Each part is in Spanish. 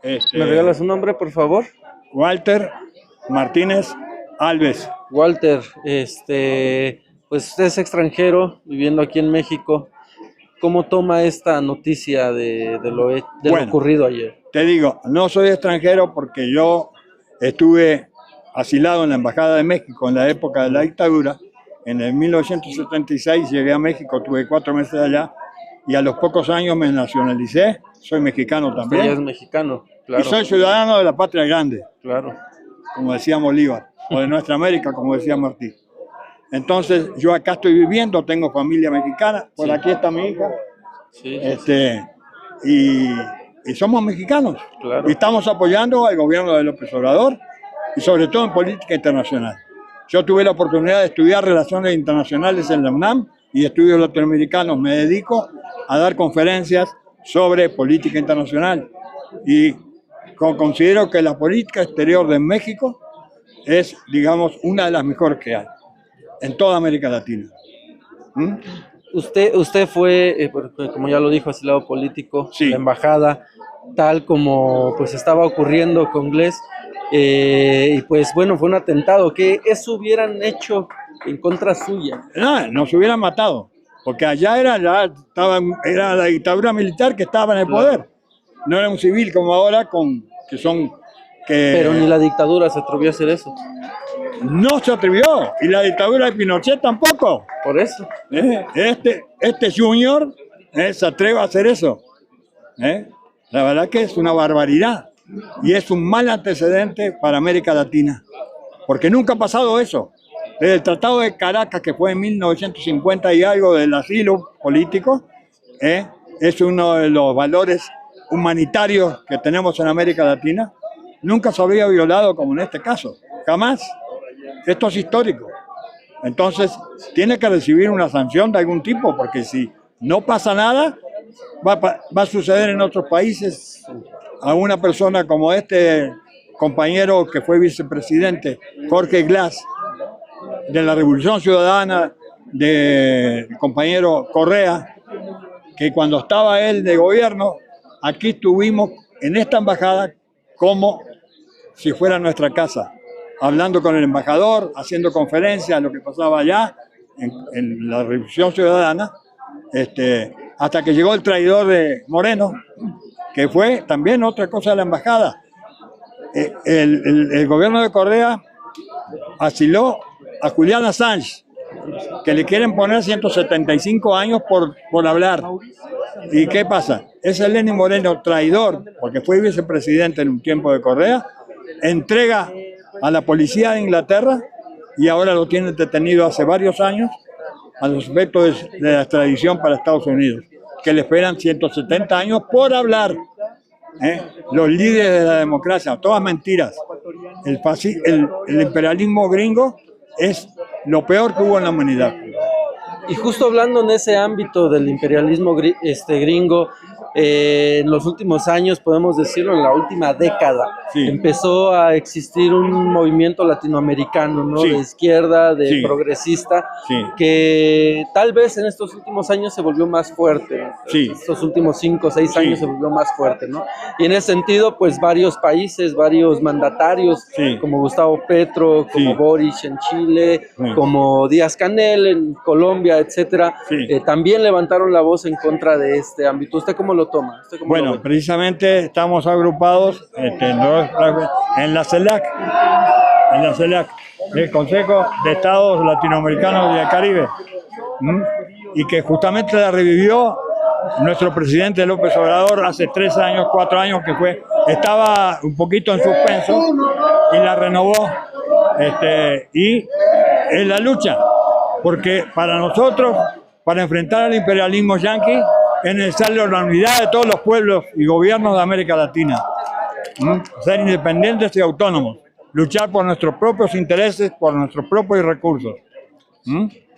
¿Me regalas un nombre, por favor? Walter Martínez Alves. Walter, pues usted es extranjero viviendo aquí en México. ¿Cómo toma esta noticia de lo Bueno, ocurrido ayer? te digo, no soy extranjero porque yo estuve asilado en la Embajada de México en la época de la dictadura. En el 1976 llegué a México, tuve 4 meses allá y a los pocos años me nacionalicé. Soy mexicano Usted ya es también mexicano, y claro, soy ciudadano de la patria grande, claro. como decía Bolívar, o de nuestra América, como decía Martí. Entonces, yo acá estoy viviendo, tengo familia mexicana, por Sí. aquí está mi hija, Sí, y somos mexicanos. claro. Y estamos apoyando al gobierno de López Obrador, y sobre todo en política internacional. Yo tuve la oportunidad de estudiar Relaciones Internacionales en la UNAM y estudios latinoamericanos. Me dedico a dar conferencias sobre política internacional y considero que la política exterior de México es, digamos, una de las mejores que hay en toda América Latina. ¿Mm? Usted fue, como ya lo dijo, asilado político Sí. en la embajada, tal como pues estaba ocurriendo con Gles, y pues bueno, fue un atentado. ¿Qué eso hubieran hecho en contra suya? No, nos hubieran matado, porque allá era la dictadura militar que estaba en el poder. No era un civil como ahora, Pero ni la dictadura se atrevió a hacer eso. no se atrevió, y la dictadura de Pinochet tampoco. Por eso. Este junior se atreve a hacer eso. La verdad que es una barbaridad y es un mal antecedente para América Latina, porque nunca ha pasado eso. Desde el Tratado de Caracas, que fue en 1950 y algo, del asilo político, es uno de los valores humanitarios que tenemos en América Latina. Nunca se había violado como en este caso, jamás. Esto es histórico. Entonces, tiene que recibir una sanción de algún tipo, porque si no pasa nada, va a suceder en otros países. A una persona como este compañero que fue vicepresidente, Jorge Glass, de la Revolución Ciudadana, del compañero Correa, que cuando estaba él de gobierno, aquí estuvimos en esta embajada como si fuera nuestra casa, hablando con el embajador, haciendo conferencias, lo que pasaba allá en la Revolución Ciudadana, hasta que llegó el traidor de Moreno, que fue también otra cosa de la embajada. El gobierno de Correa asiló a Julián Assange, que le quieren poner 175 años por hablar. ¿Y qué pasa? Ese Lenín Moreno, traidor, porque fue vicepresidente en un tiempo de Correa, entrega a la policía de Inglaterra y ahora lo tienen detenido hace varios años a los efectos de la extradición para Estados Unidos, que le esperan 170 años por hablar. Los líderes de la democracia, todas mentiras. El imperialismo gringo es lo peor que hubo en la humanidad. Y justo hablando en ese ámbito del imperialismo gringo, en los últimos años, podemos decirlo, en la última década, Sí. empezó a existir un movimiento latinoamericano, ¿no? Sí. De izquierda, de Sí. progresista, Sí. que tal vez en estos últimos años se volvió más fuerte, ¿no? Sí. Estos últimos 5 o 6 Sí. años se volvió más fuerte, ¿no? Y en ese sentido, pues varios países, varios mandatarios, Sí. como Gustavo Petro, como Sí. Boric en Chile, Sí. como Díaz-Canel en Colombia, etcétera, Sí. también levantaron la voz en contra de este ámbito. ¿Usted cómo lo toma? ¿Usted cómo lo Bueno, ve? precisamente estamos agrupados en la CELAC, el Consejo de Estados Latinoamericanos y del Caribe, y que justamente la revivió nuestro presidente López Obrador hace 3 años, 4 años, estaba un poquito en suspenso y la renovó, y en la lucha, porque para nosotros, para enfrentar al imperialismo yanqui, es necesaria la unidad de todos los pueblos y gobiernos de América Latina. Ser independientes y autónomos, luchar por nuestros propios intereses, por nuestros propios recursos.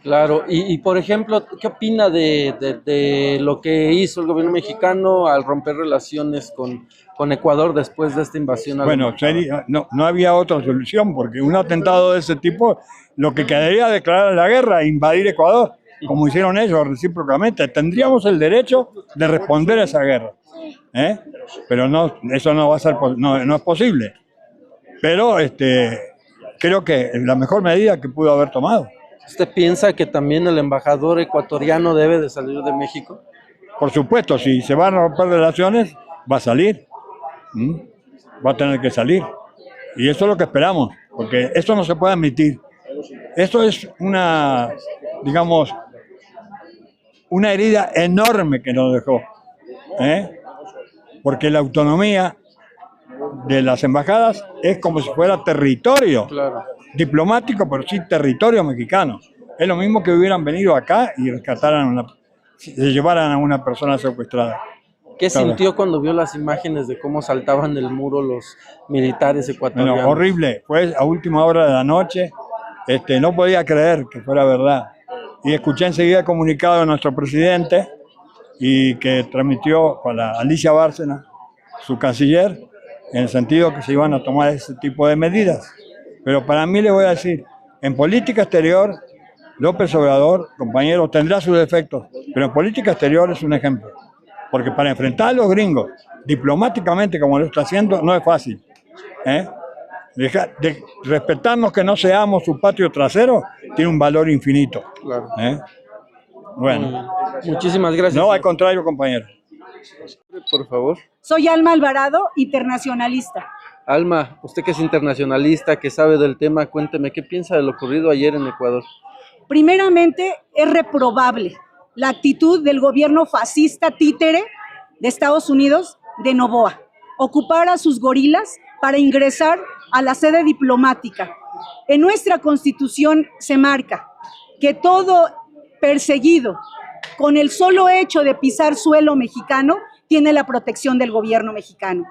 Claro, y por ejemplo, ¿qué opina de lo que hizo el gobierno mexicano al romper relaciones con Ecuador después de esta invasión? Bueno, no había otra solución, porque un atentado de ese tipo, lo que quedaría declarar la guerra, invadir Ecuador. como hicieron ellos recíprocamente. Tendríamos el derecho de responder a esa guerra, ¿eh? Pero no, eso no va a ser, no es posible. Pero creo que es la mejor medida que pudo haber tomado. ¿Usted piensa que también el embajador ecuatoriano debe de salir de México? Por supuesto, si se van a romper relaciones, va a salir. Va a tener que salir. Y eso es lo que esperamos, porque eso no se puede admitir. Eso es una, digamos, una herida enorme que nos dejó, ¿eh? Porque la autonomía de las embajadas es como si fuera territorio, claro, diplomático, pero sí territorio mexicano. Es lo mismo que hubieran venido acá y rescataran se llevaran a una persona secuestrada. ¿Qué sintió cuando vio las imágenes de cómo saltaban del muro los militares ecuatorianos? Bueno, horrible, fue a última hora de la noche, no podía creer que fuera verdad. Y escuché enseguida el comunicado de nuestro presidente y que transmitió para Alicia Bárcena, su canciller, en el sentido que se iban a tomar ese tipo de medidas. Pero para mí le voy a decir, en política exterior, López Obrador, compañero, tendrá sus defectos, pero en política exterior es un ejemplo. Porque para enfrentar a los gringos diplomáticamente, como lo está haciendo, no es fácil, ¿eh? Respetarnos que no seamos su patio trasero tiene un valor infinito. Claro. Bueno. Muchísimas gracias. No, al contrario, compañero. Por favor. Soy Alma Alvarado, internacionalista. Alma, usted que es internacionalista, que sabe del tema, cuénteme, ¿qué piensa de lo ocurrido ayer en Ecuador? Primeramente, es reprobable la actitud del gobierno fascista títere de Estados Unidos, de Noboa, ocupar a sus gorilas para ingresar a la sede diplomática. En nuestra Constitución se marca que todo perseguido con el solo hecho de pisar suelo mexicano tiene la protección del gobierno mexicano.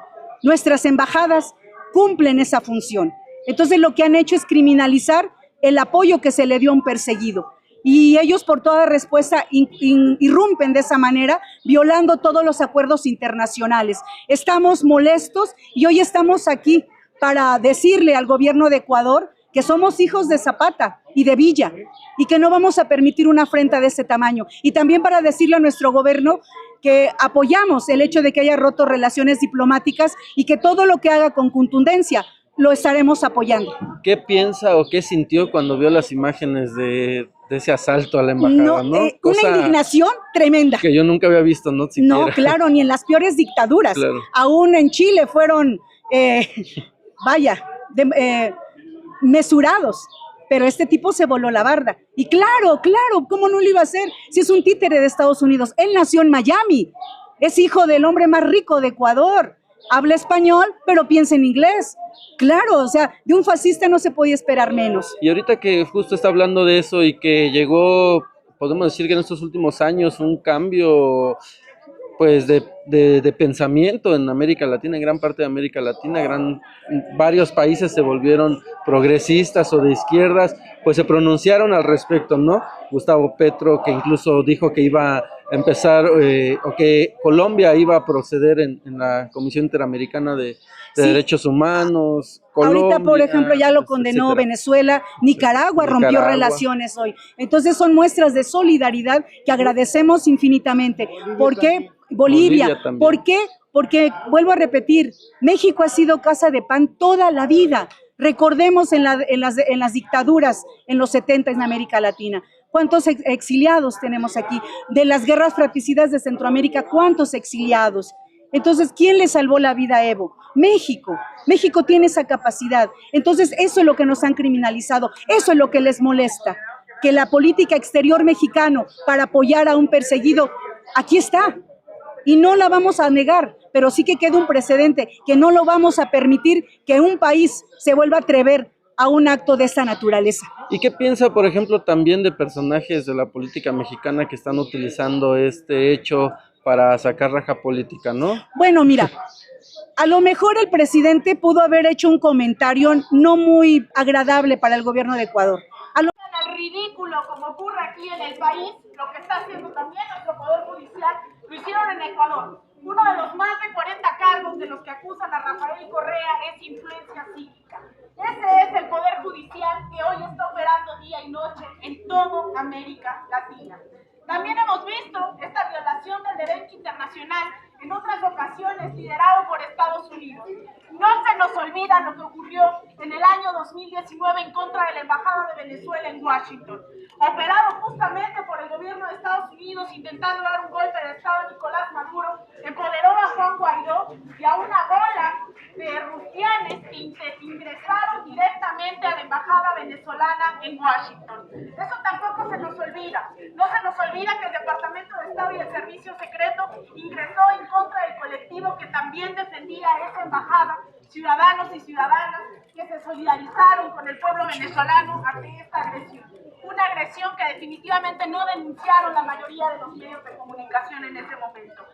Nuestras embajadas cumplen esa función. Entonces lo que han hecho es criminalizar el apoyo que se le dio a un perseguido. Y ellos por toda respuesta irrumpen de esa manera, violando todos los acuerdos internacionales. Estamos molestos y hoy estamos aquí para decirle al gobierno de Ecuador que somos hijos de Zapata y de Villa y que no vamos a permitir una afrenta de ese tamaño. Y también para decirle a nuestro gobierno que apoyamos el hecho de que haya roto relaciones diplomáticas y que todo lo que haga con contundencia lo estaremos apoyando. ¿Qué piensa o qué sintió cuando vio las imágenes de ese asalto a la embajada? ¿No? Una indignación tremenda. Que yo nunca había visto, ¿no? Siquiera. No, claro, ni en las peores dictaduras. Claro. Aún en Chile fueron, mesurados. Pero este tipo se voló la barda. Y claro, ¿cómo no lo iba a hacer? Si es un títere de Estados Unidos. Él nació en Miami. Es hijo del hombre más rico de Ecuador. Habla español, pero piensa en inglés. Claro, o sea, de un fascista no se podía esperar menos. Y ahorita que justo está hablando de eso y que llegó, podemos decir que en estos últimos años, un cambio pues de pensamiento en América Latina, en gran parte de América Latina, varios países se volvieron progresistas o de izquierdas, pues se pronunciaron al respecto, ¿no? Gustavo Petro, que incluso dijo que iba a empezar, o que Colombia iba a proceder en la Comisión Interamericana de Derechos Humanos. Colombia, ahorita, por ejemplo, ya lo condenó etcétera. Venezuela, Nicaragua rompió relaciones hoy. Entonces son muestras de solidaridad que agradecemos infinitamente. ¿Por qué? Bolivia. ¿Por qué? Porque, vuelvo a repetir, México ha sido casa de pan toda la vida. Recordemos en las dictaduras en los 70 en América Latina. ¿Cuántos exiliados tenemos aquí? De las guerras fratricidas de Centroamérica, ¿cuántos exiliados? Entonces, ¿quién le salvó la vida a Evo? México. México tiene esa capacidad. Entonces, eso es lo que nos han criminalizado. Eso es lo que les molesta. Que la política exterior mexicana para apoyar a un perseguido, aquí está. Y no la vamos a negar, pero sí que quede un precedente, que no lo vamos a permitir que un país se vuelva a atrever a un acto de esta naturaleza. ¿Y qué piensa, por ejemplo, también de personajes de la política mexicana que están utilizando este hecho para sacar raja política, no? Bueno, mira, a lo mejor el presidente pudo haber hecho un comentario no muy agradable para el gobierno de Ecuador. Ridículo como ocurre aquí en el país, lo que está haciendo también nuestro Poder Judicial, lo hicieron en Ecuador. Uno de los más de 40 cargos de los que acusan a Rafael Correa es influencia psíquica. Ese es el Poder Judicial que hoy está operando día y noche en todo América Latina. También hemos visto esta violación del derecho internacional en otras ocasiones liderado por Estados Unidos. No se nos olvida lo que ocurrió en el año 2019 en contra de la Embajada de Venezuela en Washington, operado justamente por el gobierno de Estados Unidos intentando dar un golpe de Estado a Nicolás Maduro, empoderó a Juan Guaidó y a una bola de rufianes que ingresaron directamente a la Embajada venezolana en Washington. Eso tampoco se nos olvida. No se nos olvida que el Departamento de Estado y el Servicio Secreto ingresó en contra del colectivo que también defendía esa embajada, ciudadanos y ciudadanas que se solidarizaron con el pueblo venezolano ante esta agresión. Una agresión que definitivamente no denunciaron la mayoría de los medios de comunicación en ese momento.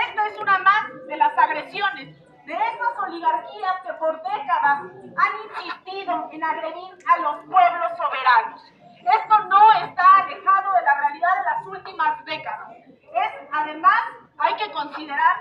Esta es una más de las agresiones de esas oligarquías que por décadas han insistido en agredir a los pueblos soberanos. Esto no está alejado de la realidad de las últimas décadas. Además, hay que considerar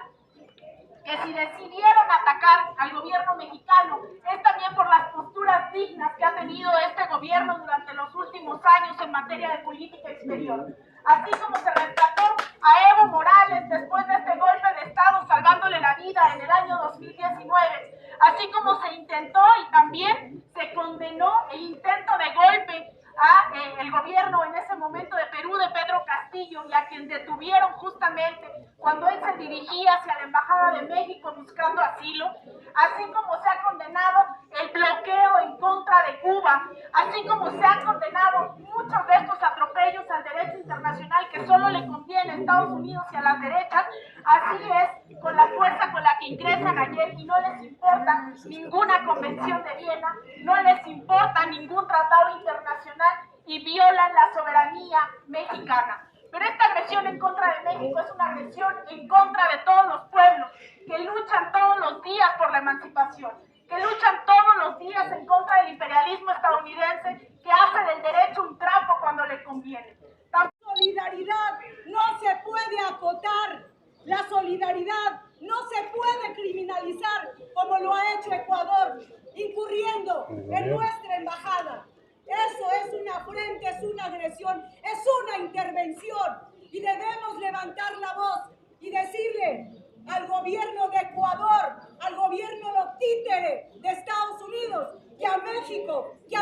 que si decidieron atacar al gobierno mexicano es también por las posturas dignas que ha tenido este gobierno durante los últimos años en materia de política exterior. Así como se rescató a Evo Morales después de este golpe de Estado salvándole la vida en el año 2019, así como se intentó y también se condenó el intento de golpe a el gobierno en ese momento de Perú de Pedro Castillo y a quien detuvieron justamente cuando él se dirigía hacia la Embajada de México buscando asilo, así como se ha condenado el bloqueo en contra de Cuba, así como se han condenado muchos de estos atropellos al derecho internacional que solo le conviene a Estados Unidos y a las derechas. Así es con la fuerza con la que ingresan ayer y no les importa ninguna convención de Viena, no les importa ningún tratado internacional y violan la soberanía mexicana. Pero esta agresión en contra de México es una agresión en contra de todos los pueblos que luchan todos los días por la emancipación, que luchan todos los días en contra del imperialismo estadounidense que hace del derecho un trapo cuando le conviene. La solidaridad no se puede acotar, la solidaridad no se puede criminalizar como lo ha hecho Ecuador, incurriendo en nuestra embajada. Eso es una afrenta, es una agresión, es una intervención y debemos levantar la voz y decirle al gobierno de Ecuador, al gobierno títere de Estados Unidos, que a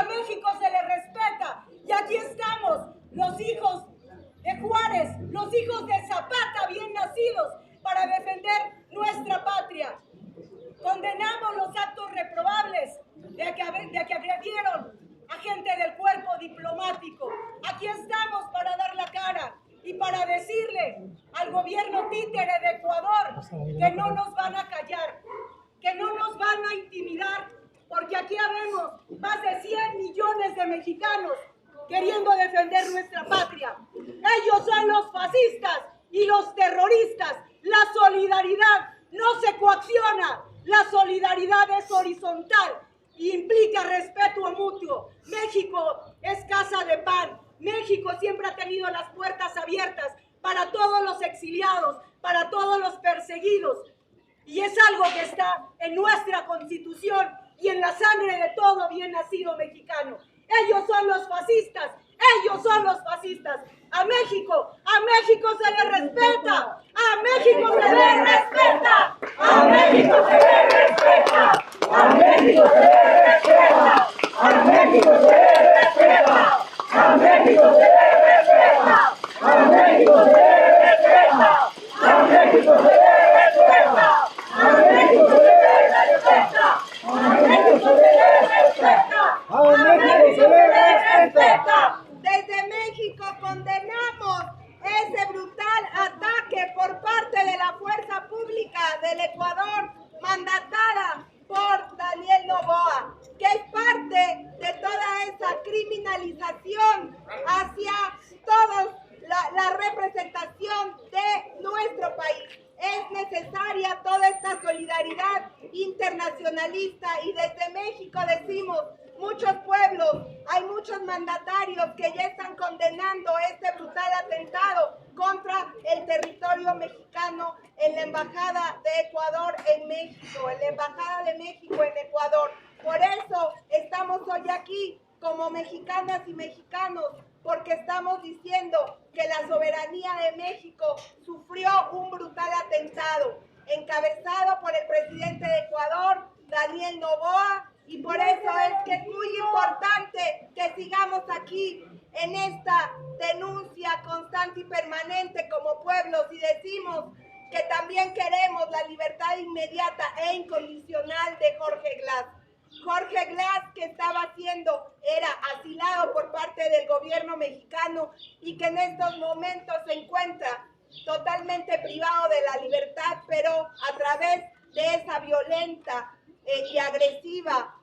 México se le respeta. Y aquí estamos, los hijos de Juárez, los hijos de Zapata bien nacidos para defender nuestra patria. Condenamos los actos reprobables de que agredieron a gente del cuerpo diplomático. Aquí estamos para dar la cara y para decirle al gobierno títere de Ecuador que no nos van a callar, que no nos van a intimidar, porque aquí habemos más de 100 millones de mexicanos queriendo defender nuestra patria. Ellos son los fascistas y los terroristas. La solidaridad no se coacciona, la solidaridad es horizontal y implica respeto mutuo. México es casa de pan. México siempre ha tenido las puertas abiertas para todos los exiliados, para todos los perseguidos. Y es algo que está en nuestra Constitución y en la sangre de todo bien nacido mexicano. Ellos son los fascistas, ellos son los fascistas. A México se le respeta, a México se le respeta, a México se le respeta, a México se le respeta, a México se le respeta, a México se le respeta, a México se le respeta, a México se le respeta, a México se le respeta, a México se le respeta, a México se le respeta. Desde México condenamos ese brutal ataque por parte de la fuerza pública del Ecuador, mandatada por Daniel Noboa, que es parte de toda esa criminalización hacia toda la representación de nuestro país. Es necesaria toda esta solidaridad internacionalista y desde México decimos, muchos pueblos, hay muchos mandatarios que ya están condenando este brutal atentado contra el territorio mexicano en la Embajada de Ecuador en México, en la Embajada de México en Ecuador. Por eso estamos hoy aquí como mexicanas y mexicanos, porque estamos diciendo que la soberanía de México sufrió un brutal atentado, encabezado por el presidente de Ecuador, Daniel Noboa, y por eso es que es muy importante que sigamos aquí en esta denuncia constante y permanente como pueblos y decimos que también queremos la libertad inmediata e incondicional de Jorge Glass. Jorge Glass, que era asilado por parte del gobierno mexicano y que en estos momentos se encuentra totalmente privado de la libertad, pero a través de esa violenta y agresiva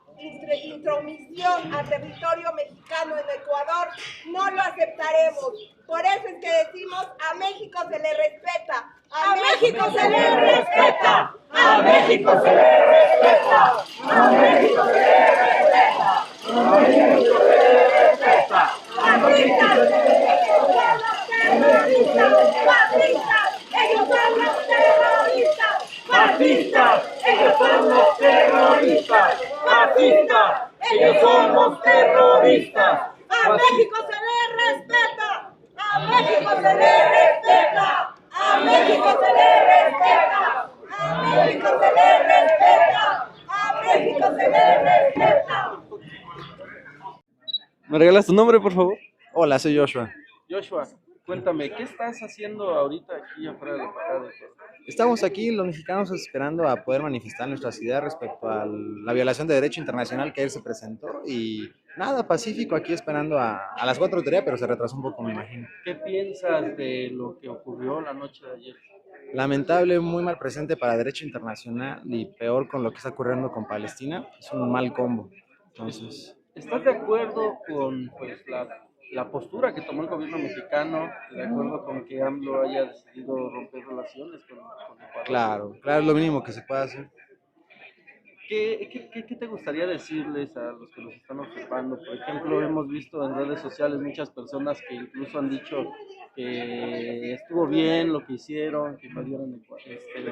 intromisión al territorio mexicano en Ecuador, no lo aceptaremos. Por eso es que decimos, a México se le respeta. A México se le respeta. A México se le respeta. A México se le respeta. A México se le respeta. Fascistas, ellos son los terroristas. Fascistas, ellos son los terroristas. A México se le respeta. A México se le respeta. A México se le respeta. A México se le respeta. A México se le respeta. ¿Me regalas tu nombre, por favor? Hola, soy Joshua. Joshua, cuéntame, ¿qué estás haciendo ahorita aquí afuera de la embajada de Ecuador? Estamos aquí, los mexicanos, esperando a poder manifestar nuestras ideas respecto a la violación de derecho internacional que ayer se presentó y nada, pacífico aquí esperando a las 4:30, pero se retrasó un poco, me imagino. ¿Qué piensas de lo que ocurrió la noche de ayer? Lamentable, muy mal presente para derecho internacional y peor con lo que está ocurriendo con Palestina. Es un mal combo. Entonces, ¿Estás de acuerdo con pues, la postura que tomó el gobierno mexicano, de acuerdo con que AMLO haya decidido romper relaciones con Ecuador? claro, es lo mínimo que se puede hacer. ¿Qué te gustaría decirles a los que nos están observando? Por ejemplo, hemos visto en redes sociales muchas personas que incluso han dicho que estuvo bien lo que hicieron, que invadieron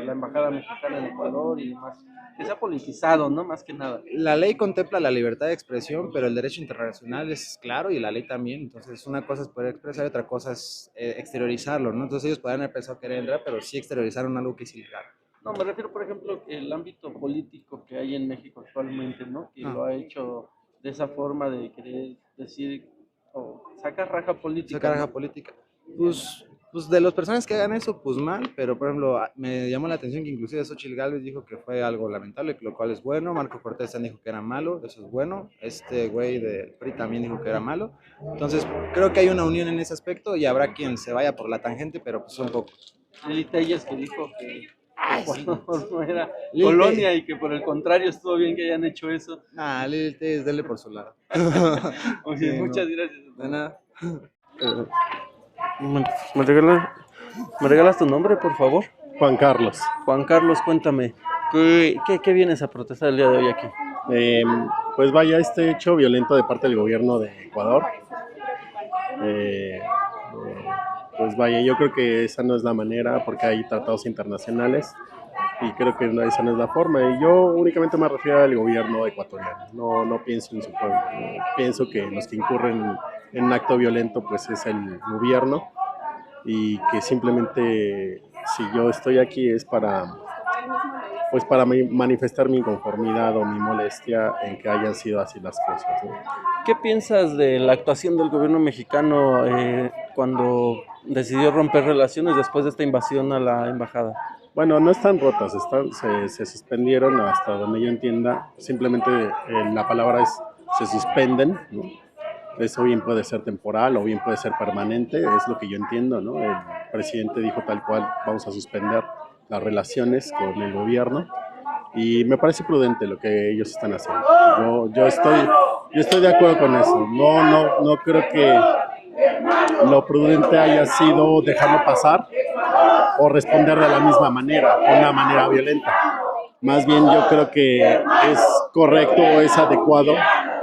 la embajada mexicana en Ecuador y demás. Que se ha politizado, ¿no? Más que nada. La ley contempla la libertad de expresión, pero el derecho internacional es claro y la ley también. Entonces, una cosa es poder expresar y otra cosa es exteriorizarlo, ¿no? Entonces, ellos podrían haber pensado querer entrar, pero sí exteriorizaron algo que es ilegal. No, me refiero, por ejemplo, el ámbito político que hay en México actualmente, ¿no? Que lo ha hecho de esa forma de querer decir, sacar raja política. Sacar raja política. Pues de las personas que hagan eso, pues mal, pero por ejemplo, me llamó la atención que inclusive Xóchitl Gálvez dijo que fue algo lamentable, lo cual es bueno. Marco Cortés dijo que era malo, eso es bueno. Este güey del PRI también dijo que era malo. Entonces, creo que hay una unión en ese aspecto y habrá quien se vaya por la tangente, pero pues son pocos. Lili Telles que dijo que Ecuador no era colonia y que por el contrario estuvo bien que hayan hecho eso. Lili Telles, denle por su lado. Oye, sí, muchas gracias. De nada. ¿Me regalas tu nombre, por favor? Juan Carlos. Juan Carlos, cuéntame, ¿qué vienes a protestar el día de hoy aquí? Pues vaya, este hecho violento de parte del gobierno de Ecuador, pues vaya, yo creo que esa no es la manera porque hay tratados internacionales y creo que esa no es la forma. Y yo únicamente me refiero al gobierno ecuatoriano, no pienso en su pueblo. Pienso que los que incurren en un acto violento pues es el gobierno y que simplemente si yo estoy aquí es para manifestar mi inconformidad o mi molestia en que hayan sido así las cosas, ¿no? ¿Qué piensas de la actuación del gobierno mexicano cuando decidió romper relaciones después de esta invasión a la embajada? Bueno, no están rotas, se suspendieron hasta donde yo entienda, simplemente la palabra es se suspenden, ¿no? Eso bien puede ser temporal o bien puede ser permanente, es lo que yo entiendo, ¿no? El presidente dijo tal cual, vamos a suspender las relaciones con el gobierno y me parece prudente lo que ellos están haciendo. Yo estoy de acuerdo con eso. No creo que lo prudente haya sido dejarlo pasar o responder de la misma manera, de una manera violenta. Más bien yo creo que es correcto o es adecuado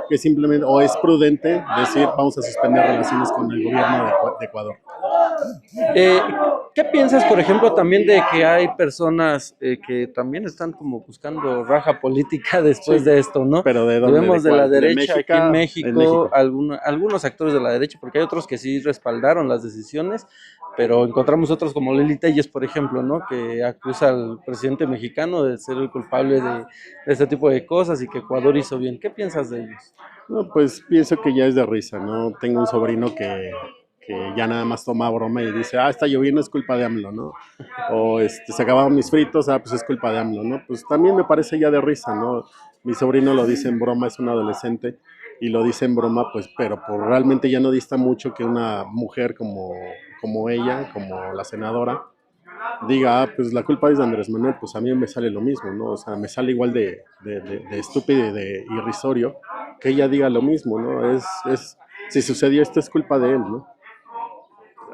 que simplemente, o es prudente decir vamos a suspender relaciones con el gobierno de Ecuador. ¿Qué piensas, por ejemplo, también de que hay personas que también están como buscando raja política después de esto, ¿no? Pero ¿de dónde? Vemos de la derecha aquí en México. México. Algunos actores de la derecha, porque hay otros que sí respaldaron las decisiones, pero encontramos otros como Lili Telles, por ejemplo, ¿no? Que acusa al presidente mexicano de ser el culpable de este tipo de cosas y que Ecuador hizo bien. ¿Qué piensas de ellos? No, pues pienso que ya es de risa, ¿no? Tengo un sobrino que ya nada más toma broma y dice, está lloviendo, es culpa de AMLO, ¿no? O se acabaron mis fritos, pues es culpa de AMLO, ¿no? Pues también me parece ya de risa, ¿no? Mi sobrino lo dice en broma, es un adolescente, y lo dice en broma, pues, pero realmente ya no dista mucho que una mujer como ella, como la senadora, diga, pues la culpa es de Andrés Manuel, pues a mí me sale lo mismo, ¿no? O sea, me sale igual de estúpido y de irrisorio que ella diga lo mismo, ¿no? Si sucedió esto es culpa de él, ¿no?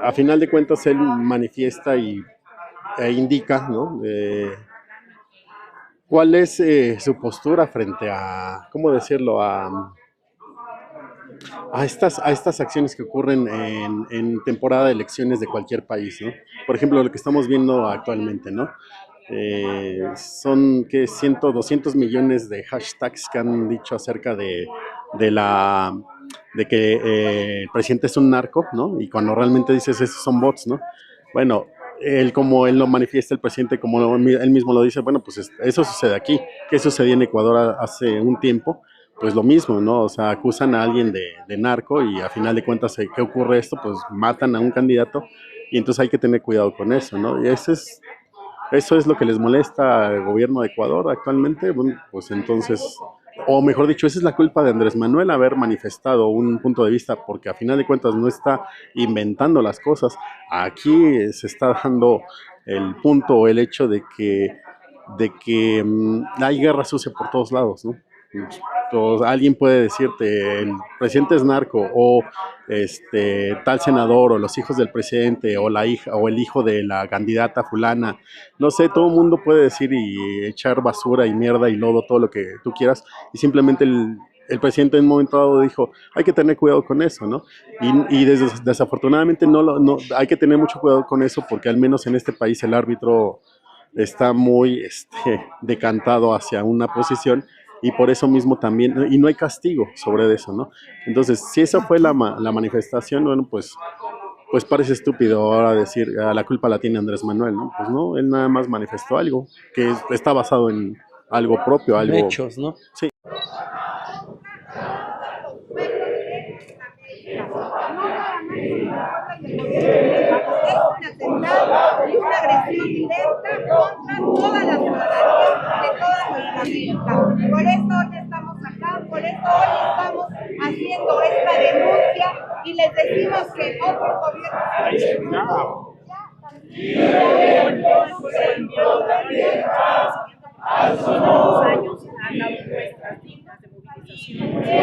A final de cuentas él manifiesta e indica, ¿no? ¿Cuál es su postura frente a, cómo decirlo, a estas acciones que ocurren en temporada de elecciones de cualquier país, ¿no? Por ejemplo, lo que estamos viendo actualmente, ¿no? Son 200 millones de hashtags que han dicho acerca de que el presidente es un narco, ¿no? Y cuando realmente dices esos son bots, ¿no? Bueno, como él lo manifiesta, el presidente, como él mismo lo dice, bueno, pues eso sucede aquí. ¿Qué sucedió en Ecuador hace un tiempo? Pues lo mismo, ¿no? O sea, acusan a alguien de narco y a final de cuentas, ¿qué ocurre esto? Pues matan a un candidato y entonces hay que tener cuidado con eso, ¿no? Y eso es lo que les molesta al gobierno de Ecuador actualmente. Bueno, pues entonces, o mejor dicho, esa es la culpa de Andrés Manuel haber manifestado un punto de vista, porque a final de cuentas no está inventando las cosas. Aquí se está dando el punto o el hecho de que hay guerra sucia por todos lados, ¿no? Entonces, alguien puede decirte el presidente es narco o tal senador o los hijos del presidente o la hija o el hijo de la candidata fulana, no sé, todo el mundo puede decir y echar basura y mierda y lodo, todo lo que tú quieras, y simplemente el presidente en un momento dado dijo, hay que tener cuidado con eso, ¿no? Y desafortunadamente no hay que tener mucho cuidado con eso, porque al menos en este país el árbitro está muy decantado hacia una posición, y por eso mismo también, y no hay castigo sobre eso, ¿no? Entonces, si esa fue la manifestación, bueno, pues parece estúpido ahora decir, la culpa la tiene Andrés Manuel, ¿no? Pues no, él nada más manifestó algo que está basado en algo propio, algo... Hechos, ¿no? Sí. Es un atentado y una agresión directa contra toda la ciudadanía de toda nuestra América. Por eso hoy estamos acá, por eso hoy estamos haciendo esta denuncia y les decimos que otro gobierno... años han dado muestras dignas de movilización.